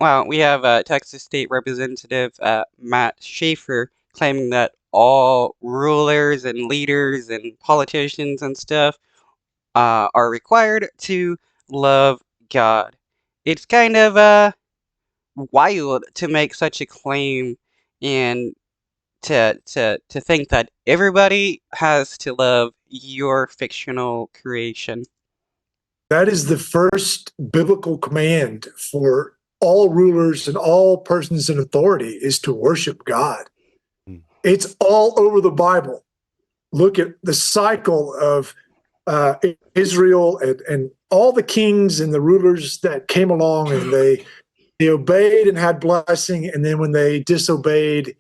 Well, we have Texas State Representative Matt Schaefer claiming that all rulers and leaders and politicians and stuff are required to love God. It's kind of wild to make such a claim and to think that everybody has to love your fictional creation. That is the first biblical command for all rulers and all persons in authority is to worship God. It's all over the Bible. Look at the cycle of Israel and all the kings and the rulers that came along, and they obeyed and had blessing, and then when they disobeyed,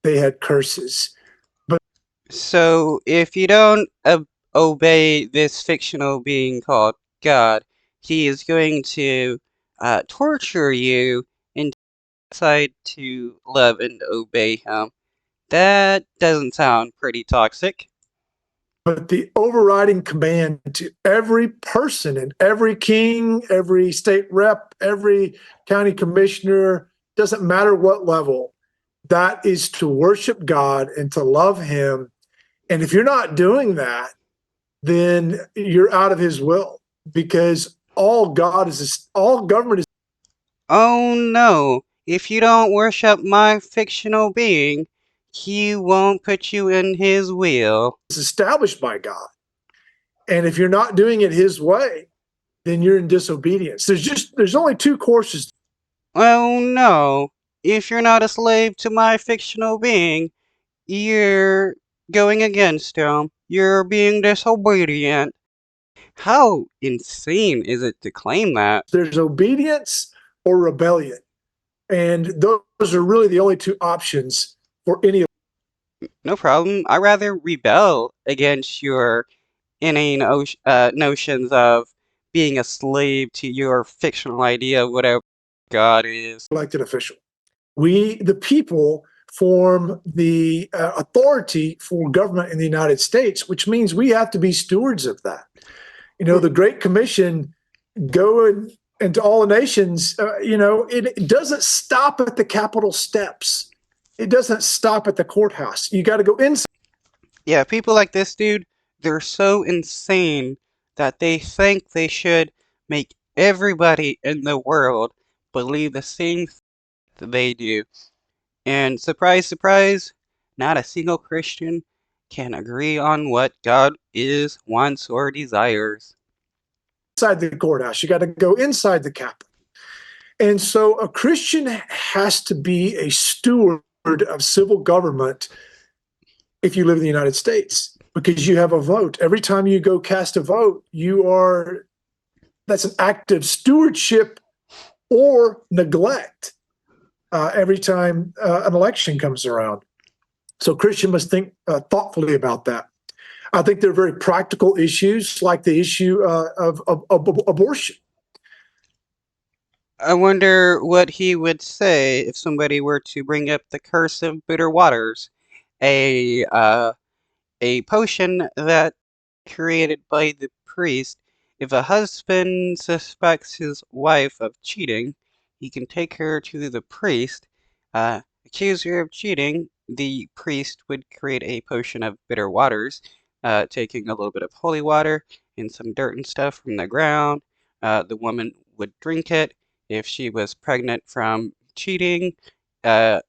they had curses. So if you don't obey this fictional being called God, he is going to torture you and decide to love and obey him. That doesn't sound pretty toxic. But the overriding command to every person and every king, every state rep, every county commissioner, doesn't matter what level, that is to worship God and to love him. And if you're not doing that, then you're out of his will, because all government is Oh no, if you don't worship my fictional being, he won't put you in his will. established by God. And if you're not doing it his way, then you're in disobedience. There's only two courses. Oh no, if you're not a slave to my fictional being, you're going against him. You're being disobedient. How insane is it to claim that? There's obedience or rebellion. And those are really the only two options for any. No problem. I rather rebel against your inane notions of being a slave to your fictional idea of whatever God is. Elected official. We, the people, form the authority for government in the United States, which means we have to be stewards of that. You know, the Great Commission, go into all the nations, it doesn't stop at the Capitol steps. It doesn't stop at the courthouse. You got to go inside. Yeah, people like this dude, they're so insane that they think they should make everybody in the world believe the same thing that they do. And surprise, surprise, not a single Christian can agree on what God is, wants, or desires. Inside the courthouse. You got to go inside the Capitol. And so a Christian has to be a steward of civil government if you live in the United States, because you have a vote. Every time you go cast a vote, that's an act of stewardship or neglect every time an election comes around. So Christian must think thoughtfully about that. I think there are very practical issues like the issue of abortion. I wonder what he would say if somebody were to bring up the curse of bitter waters, a potion that created by the priest. If a husband suspects his wife of cheating, he can take her to the priest, accuse her of cheating. The priest would create a potion of bitter waters, taking a little bit of holy water and some dirt and stuff from the ground. The woman would drink it. If she was pregnant from cheating, uh,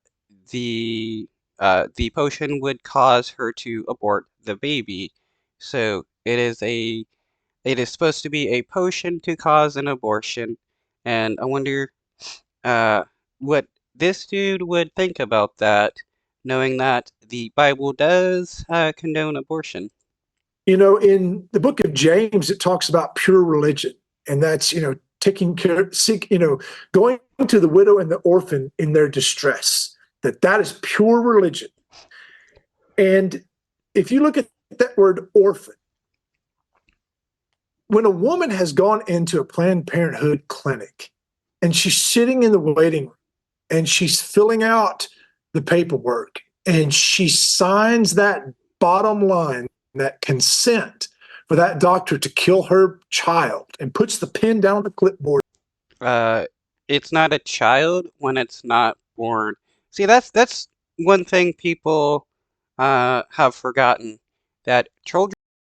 the potion would cause her to abort the baby. So it is supposed to be a potion to cause an abortion, and I wonder uh, what this dude would think about that, knowing that the Bible does condone abortion. You know, in the book of James, it talks about pure religion, and that's, taking care, going to the widow and the orphan in their distress. That is pure religion. And if you look at that word orphan, when a woman has gone into a Planned Parenthood clinic and she's sitting in the waiting room and she's filling out the paperwork and she signs that bottom line, that consent for that doctor to kill her child, and puts the pen down on the clipboard. Uh, It's not a child when it's not born. See, that's one thing people have forgotten, that children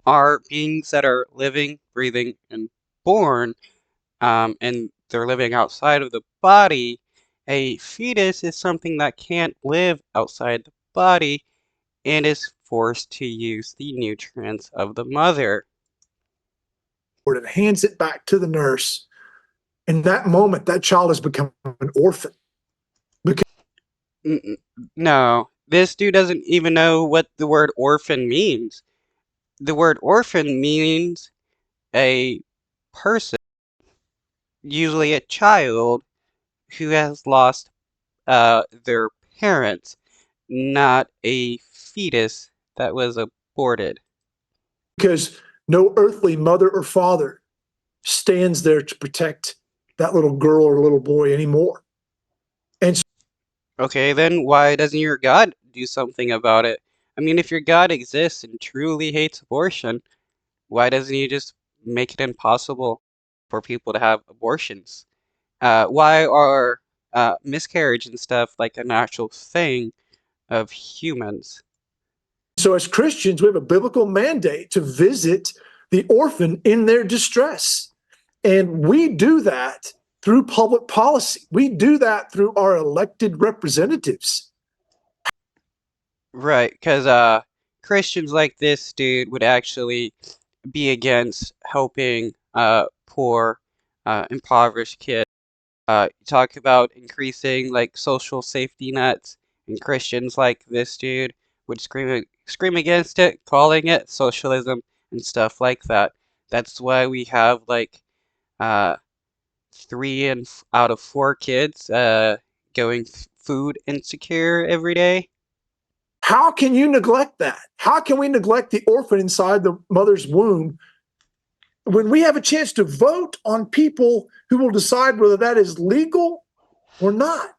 are beings that are living, breathing, and born, and they're living outside of the body. A fetus is something that can't live outside the body and is forced to use the nutrients of the mother. And hands it back to the nurse. In that moment, that child has become an orphan. No, this dude doesn't even know what the word orphan means. The word orphan means a person, usually a child, who has lost their parents, not a fetus that was aborted. Because no earthly mother or father stands there to protect that little girl or little boy anymore. And Okay, then why doesn't your God do something about it? I mean, if your God exists and truly hates abortion, why doesn't he just make it impossible for people to have abortions? Why are miscarriage and stuff like a natural thing of humans? so, as Christians, we have a biblical mandate to visit the orphan in their distress. And we do that through public policy, we do that through our elected representatives. Right, because Christians like this dude would actually be against helping poor, impoverished kids. Talk about increasing like social safety nets, and Christians like this dude would scream against it, calling it socialism and stuff like that. That's why we have like uh out of four kids going food insecure every day. How can you neglect that? How can we neglect the orphan inside the mother's womb when we have a chance to vote on people who will decide whether that is legal or not?